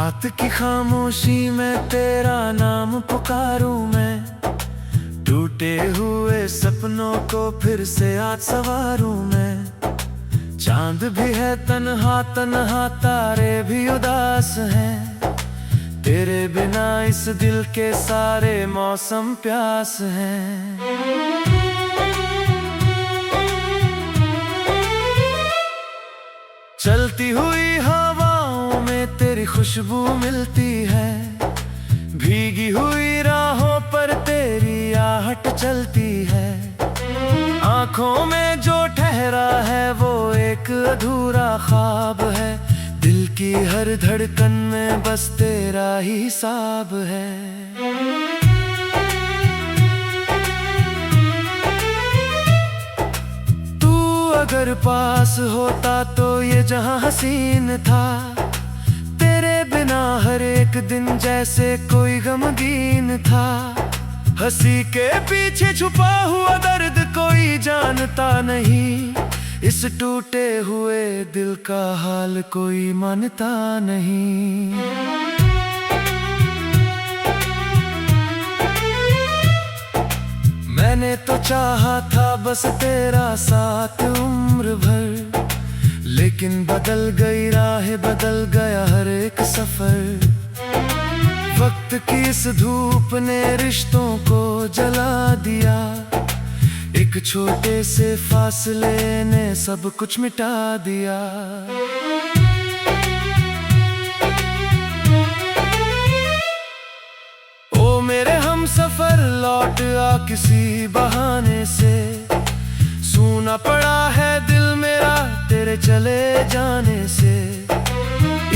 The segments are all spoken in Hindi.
रात की खामोशी में तेरा नाम पुकारूं मैं, टूटे हुए सपनों को फिर से आज संवारूं मैं। चांद भी है तन्हा तन्हा, तारे भी उदास हैं, तेरे बिना इस दिल के सारे मौसम प्यास हैं। चलती हुई हवाओं में तेरी खुशबू मिलती है, भीगी हुई राहों पर तेरी आहट चलती है। आंखों में जो ठहरा है वो एक अधूरा ख्वाब है, दिल की हर धड़कन में बस तेरा ही हिसाब है। अगर पास होता तो ये जहां हसीन था, तेरे बिना हर एक दिन जैसे कोई गमगीन था। हंसी के पीछे छुपा हुआ दर्द कोई जानता नहीं, इस टूटे हुए दिल का हाल कोई मानता नहीं। मैंने तो चाहा था बस तेरा साथ उम्र भर, लेकिन बदल गई राह, बदल गया हर एक सफर। वक्त की इस धूप ने रिश्तों को जला दिया, एक छोटे से फासले ने सब कुछ मिटा दिया। ओ मेरे हम सफर लौट आ किसी बहाने से, सूना पड़ा है दिल मेरा तेरे चले जाने से।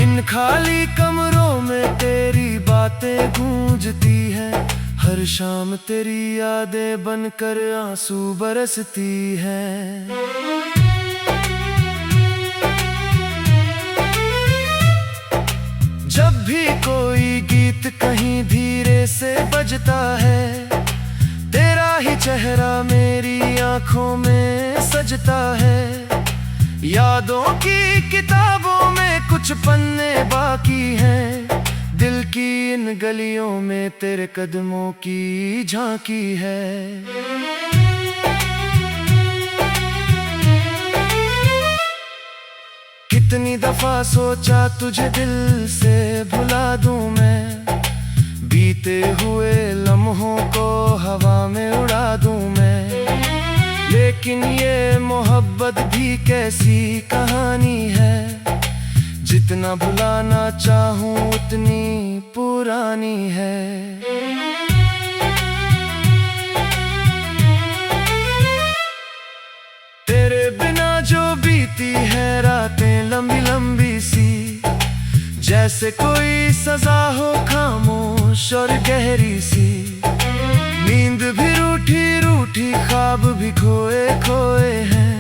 इन खाली कमरों में तेरी बातें गूंजती हैं, हर शाम तेरी यादें बनकर आंसू बरसती हैं। जब भी कोई गीत कहीं धीरे से बजता है, तेरा ही चेहरा मेरी आंखों में सजता है। यादों की किताबों में कुछ पन्ने बाकी हैं, दिल की इन गलियों में तेरे कदमों की झांकी है। कितनी दफा सोचा तुझे दिल से भुला दूं मैं, बीते हुए लम्हों को हवा में उड़ा दूं मैं। लेकिन ये मोहब्बत भी कैसी कहानी है, जितना भुलाना चाहूं उतनी पुरानी है। तेरे बिना जो बीती है रातें लंबी लंबी सी, जैसे कोई सजा हो खामोश और गहरी सी। नींद भी रूठी रूठी, ख्वाब भी खोए खोए हैं,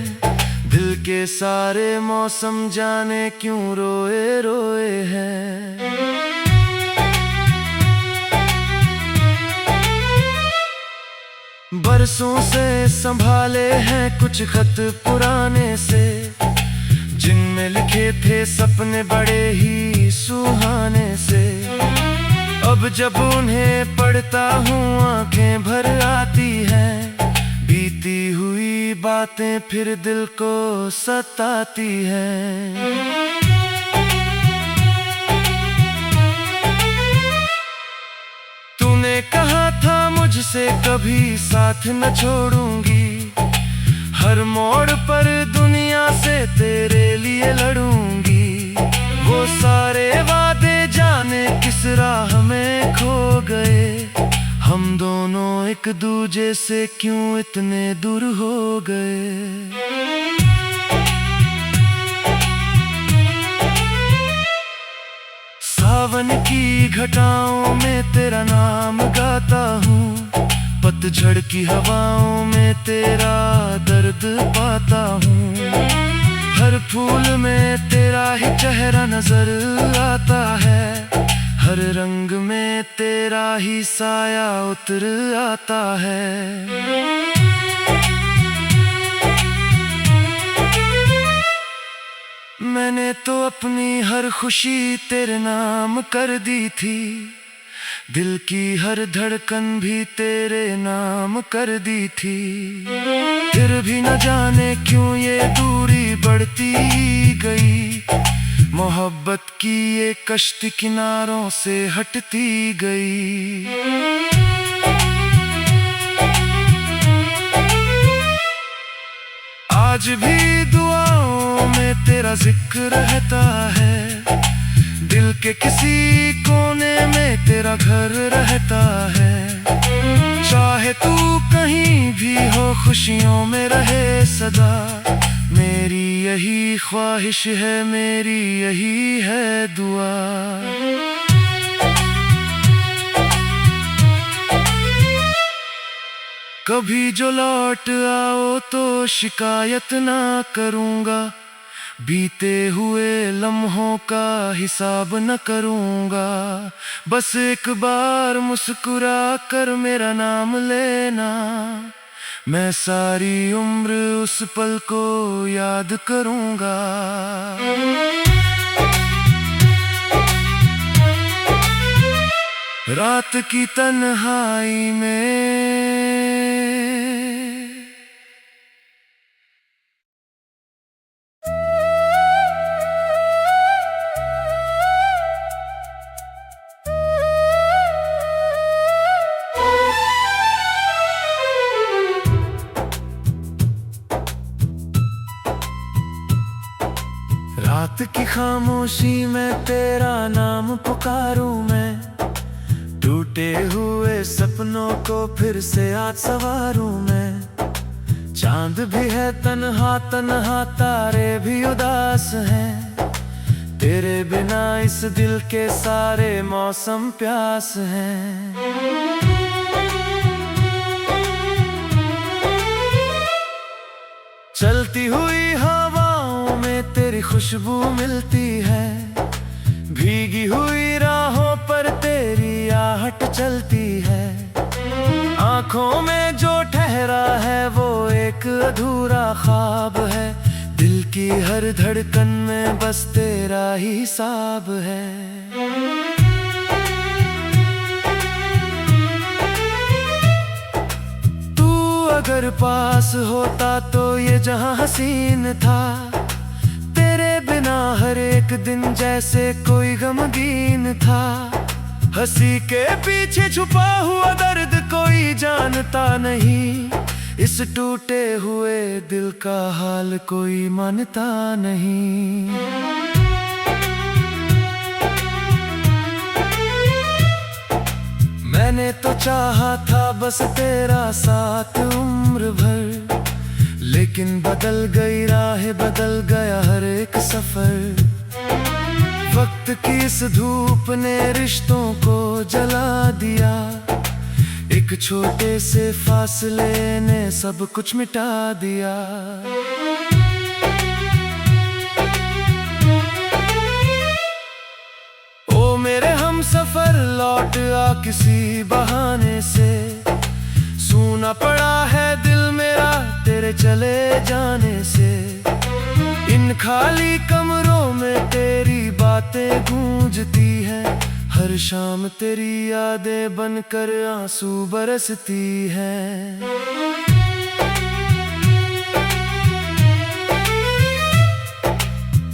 दिल के सारे मौसम जाने क्यों रोए रोए हैं। बरसों से संभाले हैं कुछ खत पुराने से, जिनमें लिखे थे सपने बड़े ही सुहाने से। अब जब उन्हें पढ़ता हूँ आंखें भर आती हैं, बीती हुई बातें फिर दिल को सताती हैं। तूने कहा था मुझसे कभी साथ न छोड़ूंगी, हर मोड़ पर दुनिया से तेरे लिए लड़ूंगी। वो सारे वादे जाने किस राह में खो गए, हम दोनों एक दूजे से क्यों इतने दूर हो गए। सावन की घटाओं में तेरा नाम गाता हूँ, पतझड़ की हवाओं में तेरा दर्द पाता हूँ। हर फूल में तेरा ही चेहरा नजर आता है, हर रंग में तेरा ही साया उतर आता है। मैंने तो अपनी हर खुशी तेरे नाम कर दी थी, दिल की हर धड़कन भी तेरे नाम कर दी थी। फिर भी न जाने क्यों ये दूरी बढ़ती गई, मोहब्बत की ये कश्ती किनारों से हटती गई। आज भी दुआओं में तेरा जिक्र रहता है, दिल के किसी कोने में तेरा घर रहता है। चाहे तू कहीं भी हो, खुशियों में रहे सदा, मेरी यही ख्वाहिश है, मेरी यही है दुआ। कभी जो लौट आओ तो शिकायत ना करूँगा, बीते हुए लम्हों का हिसाब न करूँगा। बस एक बार मुस्कुरा कर मेरा नाम लेना, मैं सारी उम्र उस पल को याद करूँगा। रात की तन्हाई में रात की खामोशी में तेरा नाम पुकारूं मैं, टूटे हुए सपनों को फिर से आज संवारूं मैं। चांद भी है तन्हा तन्हा, तारे भी उदास हैं, तेरे बिना इस दिल के सारे मौसम प्यास हैं। चलती हुई हवाओं में तेरी खुशबू मिलती है, भीगी हुई राहों पर तेरी आहट चलती है। आंखों में जो ठहरा है वो एक अधूरा ख्वाब है, दिल की हर धड़कन में बस तेरा ही हिसाब है। अगर पास होता तो ये जहां हसीन था, तेरे बिना हर एक दिन जैसे कोई गमगीन था। हंसी के पीछे छुपा हुआ दर्द कोई जानता नहीं, इस टूटे हुए दिल का हाल कोई मानता नहीं। मैंने तो चाहा था बस तेरा साथ उम्र भर, लेकिन बदल गई राह, बदल गया हर एक सफर। वक्त की इस धूप ने रिश्तों को जला दिया, एक छोटे से फासले ने सब कुछ मिटा दिया। ओ मेरे हम सफर लौट आ किसी बहाने से, सूना पड़ा है दिल मेरा तेरे चले जाने से। इन खाली कमरों में तेरी बातें गूंजती हैं, हर शाम तेरी यादें बनकर आंसू बरसती हैं।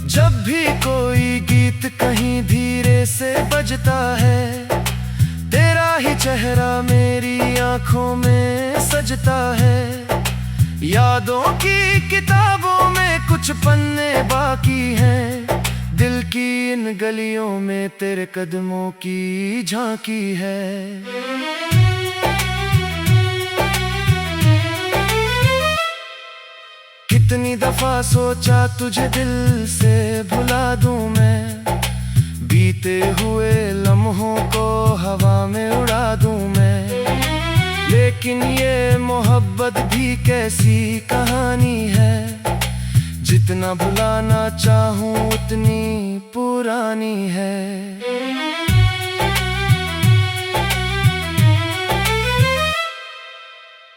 जब भी कोई गीत कहीं धीरे से बजता है, तेरा ही चेहरा मेरी आंखों में सजता है। यादों की किताबों में कुछ पन्ने बाकी हैं, दिल की इन गलियों में तेरे कदमों की झांकी है। कितनी दफा सोचा तुझे दिल से भुला दूं मैं, बीते हुए लम्हों को हवा में उड़ा दूं मैं। लेकिन ये मोहब्बत भी कैसी कहानी है, जितना भुलाना चाहूं उतनी पुरानी है।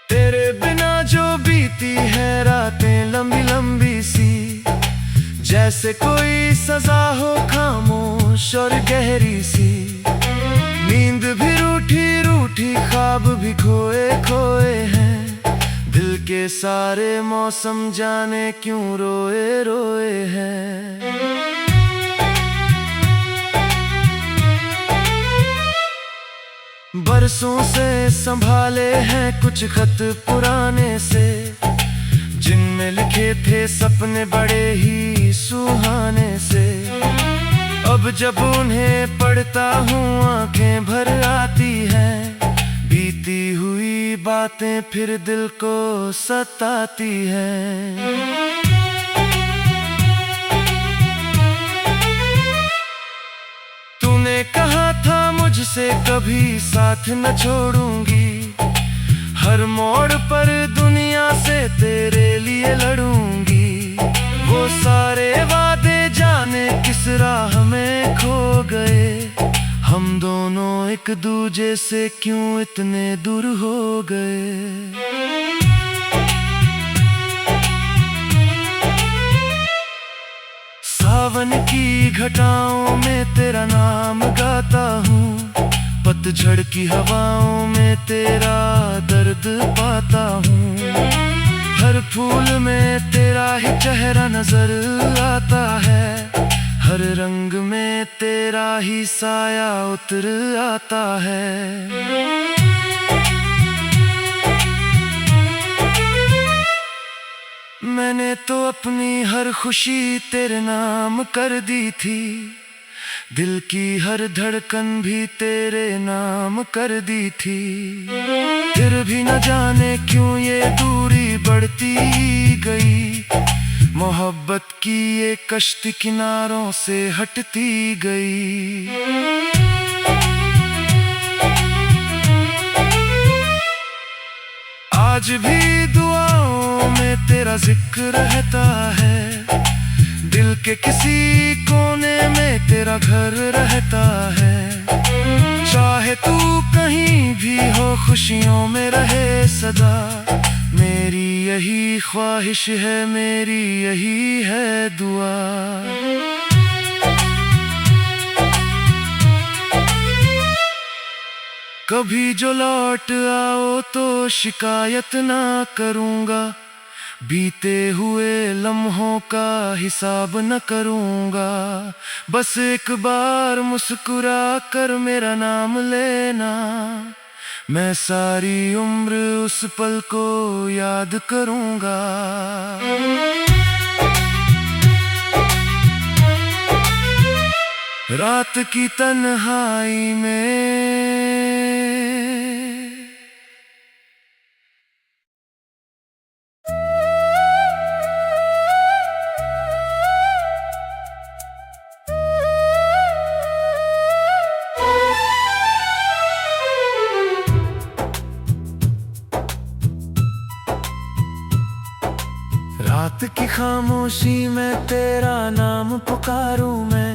तेरे बिना जो बीती है रातें लंबी लंबी सी, जैसे कोई सजा हो खामोश और गहरी सी। नींद भी रूठी रूठी, ख्वाब भी खोए खोए हैं। दिल के सारे मौसम जाने क्यों रोए रोए हैं। बरसों से संभाले हैं कुछ खत पुराने से, जिनमें लिखे थे सपने बड़े ही सुहाने से। अब जब उन्हें पढ़ता हूँ आंखें भर आती हैं। बीती हुई बातें फिर दिल को सताती हैं। तूने कहा था मुझसे कभी साथ न छोड़ूंगी, हर मोड़ पर दुनिया से तेरे लिए लड़ूंगी। वो सारे वादे जाने किस राह में खो गए, हम दोनों एक दूजे से क्यों इतने दूर हो गए। सावन की घटाओं में तेरा नाम गाता हूँ, पतझड़ की हवाओं में तेरा दर्द पाता हूँ। हर फूल में तेरा ही चेहरा नजर आता है, हर रंग में तेरा ही साया उतर आता है। मैंने तो अपनी हर खुशी तेरे नाम कर दी थी, दिल की हर धड़कन भी तेरे नाम कर दी थी। फिर भी न जाने क्यों ये दूरी बढ़ती गई, मोहब्बत की ये कश्ती किनारों से हटती गई। आज भी दुआओं में तेरा जिक्र रहता है, दिल के किसी कोने में तेरा घर रहता है। चाहे तू कहीं भी हो खुशियों में रहे सदा, मेरी यही ख्वाहिश है, मेरी यही है दुआ। कभी जो लौट आओ तो शिकायत ना करूँगा, बीते हुए लम्हों का हिसाब न करूँगा। बस एक बार मुस्कुरा कर मेरा नाम लेना, मैं सारी उम्र उस पल को याद करूँगा। रात की तन्हाई में रात की खामोशी में तेरा नाम पुकारूं मैं,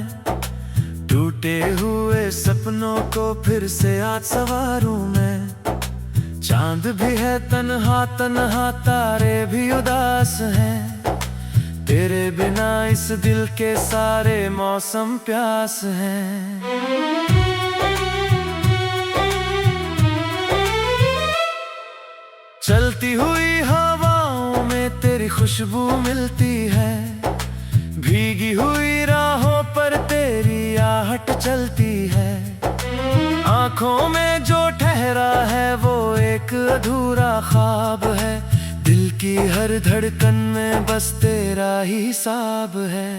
टूटे हुए सपनों को फिर से आज संवारूं मैं। चांद भी है तन्हा तन्हा, तारे भी उदास हैं, तेरे बिना इस दिल के सारे मौसम प्यास हैं। चलती हुई हवाओं में तेरी खुशबू मिलती है, भीगी हुई राहों पर तेरी आहट चलती है। आंखों में जो ठहरा है वो एक अधूरा ख्वाब है, दिल की हर धड़कन में बस तेरा ही हिसाब है।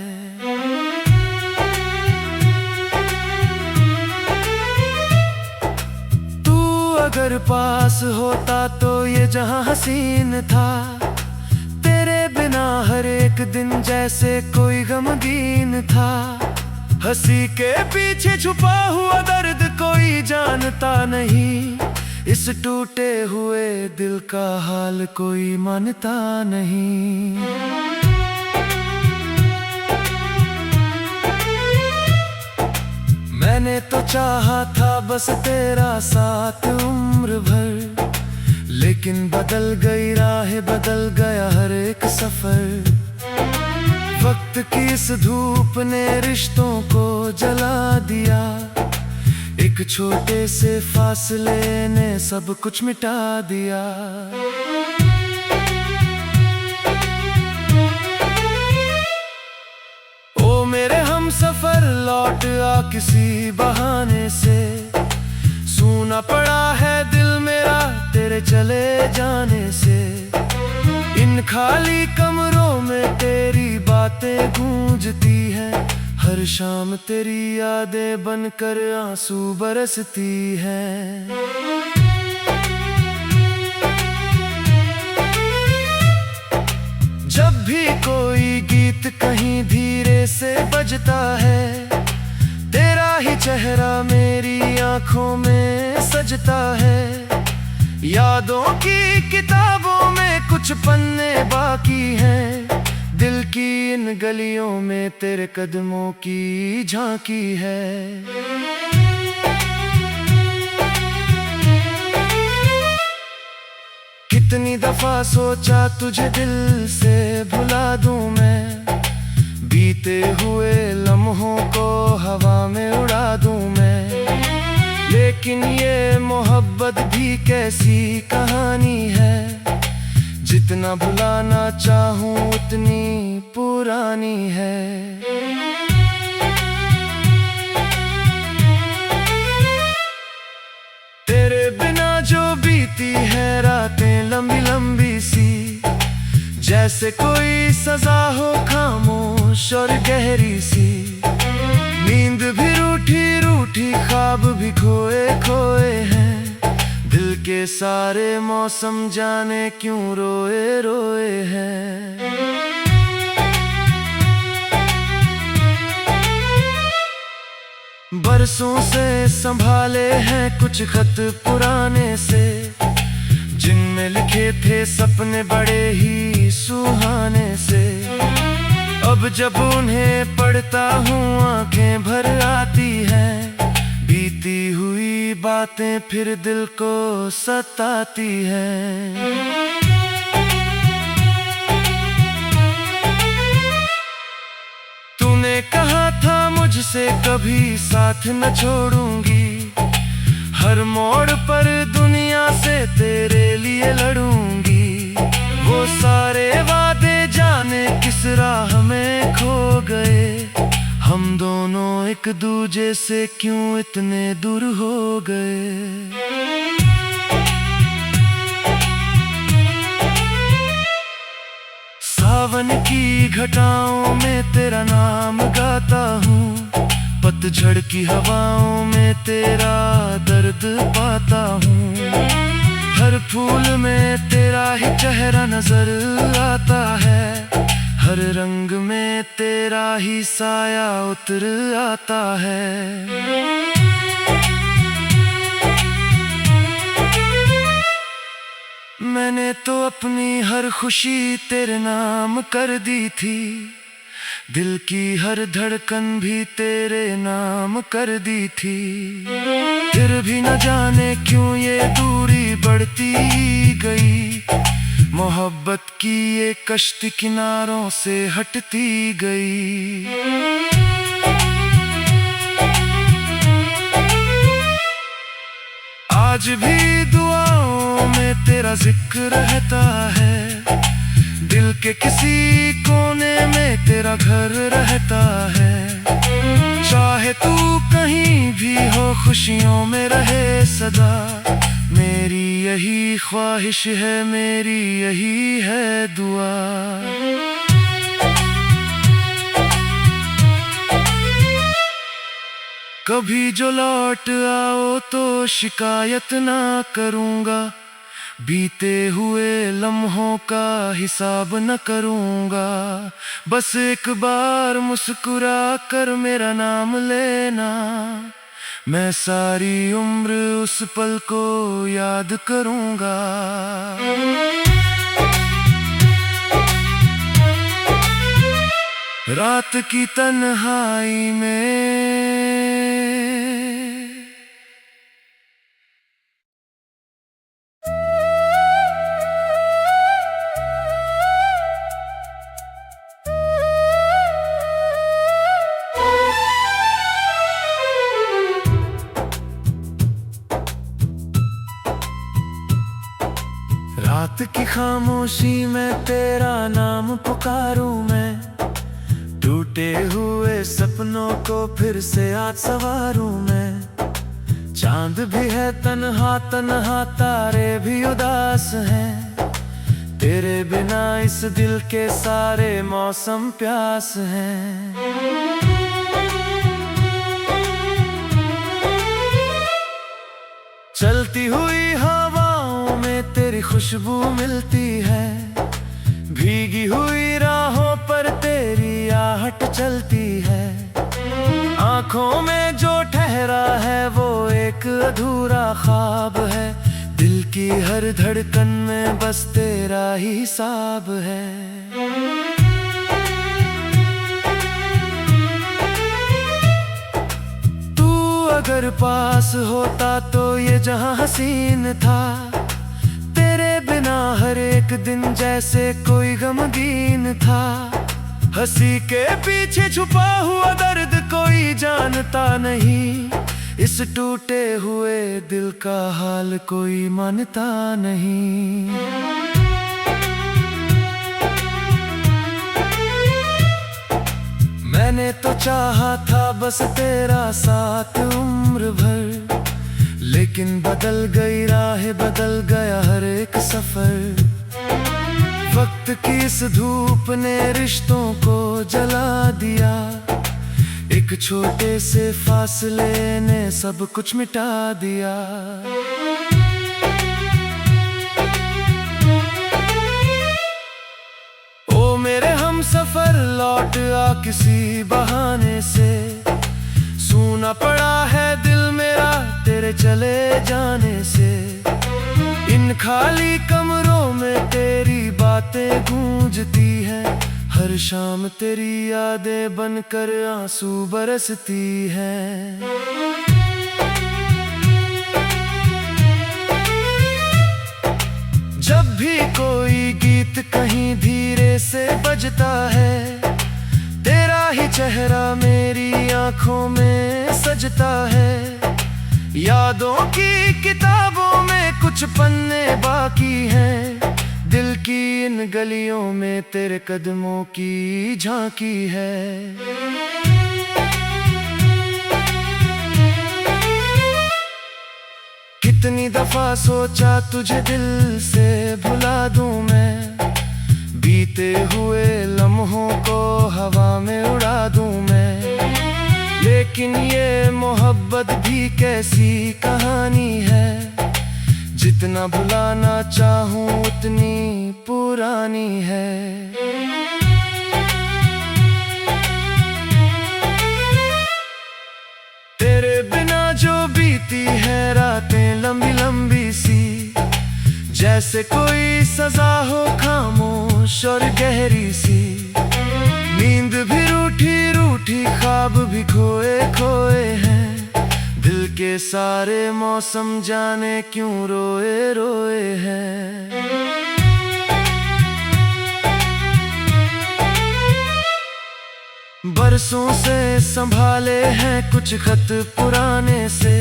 अगर पास होता तो ये जहां हसीन था, तेरे बिना हर एक दिन जैसे कोई गमगीन था। हंसी के पीछे छुपा हुआ दर्द कोई जानता नहीं, इस टूटे हुए दिल का हाल कोई मानता नहीं। मैंने तो चाहा था बस तेरा साथ उम्र भर, लेकिन बदल गई राह, बदल गया हर एक सफर। वक्त रात की इस धूप ने रिश्तों को जला दिया, एक छोटे से फासले ने सब कुछ मिटा दिया। ओ मेरे हम सफर लौट आ किसी बहाने से, सूना पड़ा है दिल मेरा तेरे चले जाने से। इन खाली कमरों में तेरी बातें गूंजती हैं, हर शाम तेरी यादें बनकर आंसू बरसती हैं। जब भी कोई गीत कहीं धीरे से बजता है, तेरा ही चेहरा मेरी आंखों में सजता है। यादों की किताबों में कुछ पन्ने बाकी हैं, दिल की इन गलियों में तेरे कदमों की झांकी है। कितनी दफा सोचा तुझे दिल से भुला दूं मैं, बीते हुए लम्हों को हवा में उड़ा दूं मैं। लेकिन ये मोहब्बत भी कैसी कहानी है, जितना भुलाना चाहूं उतनी पुरानी है। तेरे बिना जो बीती है रातें लंबी लंबी सी, जैसे कोई सजा हो खामोश और गहरी सी। नींद भी रूठी रूठी, ख्वाब भी खोए खोए हैं, दिल के सारे मौसम जाने क्यों रोए रोए हैं। बरसों से संभाले हैं कुछ खत पुराने से, जिनमें लिखे थे सपने बड़े ही सुहाने से। अब जब उन्हें पढ़ता हूँ आंखें भर आती हैं, बीती हुई बातें फिर दिल को सताती हैं। तूने कहा था मुझसे कभी साथ न छोड़ूंगी, हर मोड़ पर दुनिया से तेरे लिए लड़ूंगी। वो सारे वादे जाने किस राह में खो गए, हम दोनों एक दूजे से क्यों इतने दूर हो गए। सावन की घटाओं में तेरा नाम गाता हूँ, पतझड़ की हवाओं में तेरा दर्द पाता हूँ। हर फूल में तेरा ही चेहरा नजर आता है, हर रंग में तेरा ही साया उतर आता है। मैंने तो अपनी हर खुशी तेरे नाम कर दी थी, दिल की हर धड़कन भी तेरे नाम कर दी थी। फिर भी न जाने क्यों ये दूरी बढ़ती गई, मोहब्बत की ये कश्ती किनारों से हटती गई। आज भी दुआओं में तेरा जिक्र रहता है, दिल के किसी कोने में तेरा घर रहता है। चाहे तू कहीं भी हो खुशियों में रहे सदा, मेरी यही ख्वाहिश है, मेरी यही है दुआ। कभी जो लौट आओ तो शिकायत ना करूँगा, बीते हुए लम्हों का हिसाब न करूँगा। बस एक बार मुस्कुरा कर मेरा नाम लेना, मैं सारी उम्र उस पल को याद करूँगा। रात की तन्हाई में वक्त की खामोशी में तेरा नाम पुकारूं मैं, टूटे हुए सपनों को फिर से आज संवारूं मैं। चांद भी है तन्हा तन्हा, तारे भी उदास हैं, तेरे बिना इस दिल के सारे मौसम प्यास हैं। चलती हुई हवाओं में तेरी खुशबू मिलती है, भीगी हुई राहों पर तेरी आहट चलती है। आंखों में जो ठहरा है वो एक अधूरा ख्वाब है, दिल की हर धड़कन में बस तेरा ही हिसाब है। तू अगर पास होता तो ये जहां हसीन था, तेरे बिना हर एक दिन जैसे कोई गमगीन था। हंसी के पीछे छुपा हुआ दर्द कोई जानता नहीं, इस टूटे हुए दिल का हाल कोई मानता नहीं। मैंने तो चाहा था बस तेरा साथ उम्र भर, लेकिन बदल गई राह, बदल गया हर एक सफर। वक्त की इस धूप ने रिश्तों को जला दिया, एक छोटे से फासले ने सब कुछ मिटा दिया। ओ मेरे हम सफर लौट आ किसी बहाने से, सूना पड़ा है दिल मेरा तेरे चले जाने से। इन खाली कमरों में तेरी बातें गूंजती हैं, हर शाम तेरी यादें बनकर आंसू बरसती हैं। जब भी कोई गीत कहीं धीरे से बजता है, तेरा ही चेहरा मेरी आंखों में सजता है। यादों की किताबों में कुछ पन्ने बाकी हैं, दिल की इन गलियों में तेरे कदमों की झांकी है। कितनी दफा सोचा तुझे दिल से भुला दूं मैं, बीते हुए लम्हों को हवा में उड़ा दूं मैं। लेकिन ये मोहब्बत भी कैसी कहानी है, जितना भुलाना चाहूं उतनी पुरानी है। तेरे बिना जो बीती है रातें लंबी लंबी सी, जैसे कोई सजा हो खामोश और गहरी सी। नींद भी रूठी रूठी, ख्वाब भी खोए खोए हैं, दिल के सारे मौसम जाने क्यों रोए रोए हैं। बरसों से संभाले हैं कुछ खत पुराने से,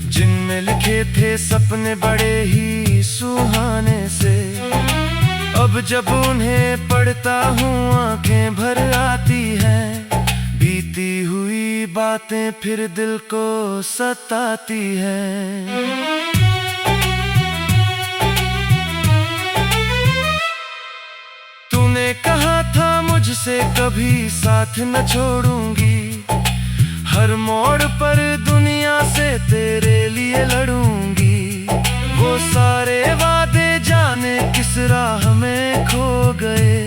जिनमें लिखे थे सपने बड़े ही सुहाने से। अब जब उन्हें पढ़ता हूँ आंखें भर आती हैं, बीती हुई बातें फिर दिल को सताती हैं। तूने कहा था मुझसे कभी साथ न छोड़ूंगी, हर मोड़ पर दुनिया से तेरे लिए लड़ूंगी। वो सारे वादे जाने किस राह में खो गए,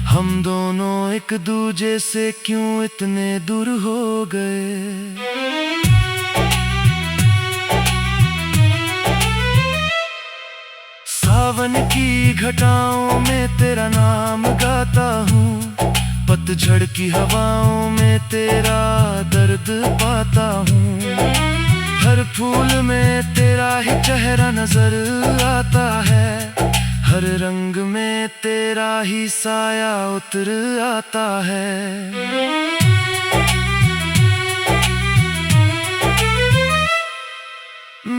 हम दोनों एक दूजे से क्यों इतने दूर हो गए। सावन की घटाओं में तेरा नाम गाता हूँ, पतझड़ की हवाओं में तेरा दर्द पाता हूँ। हर फूल में तेरा ही चेहरा नजर आता है, हर रंग में तेरा ही साया उतर आता है।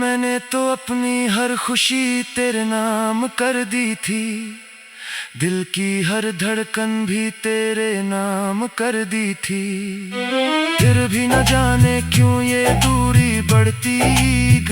मैंने तो अपनी हर खुशी तेरे नाम कर दी थी, दिल की हर धड़कन भी तेरे नाम कर दी थी। फिर भी न जाने क्यों ये दूरी बढ़ती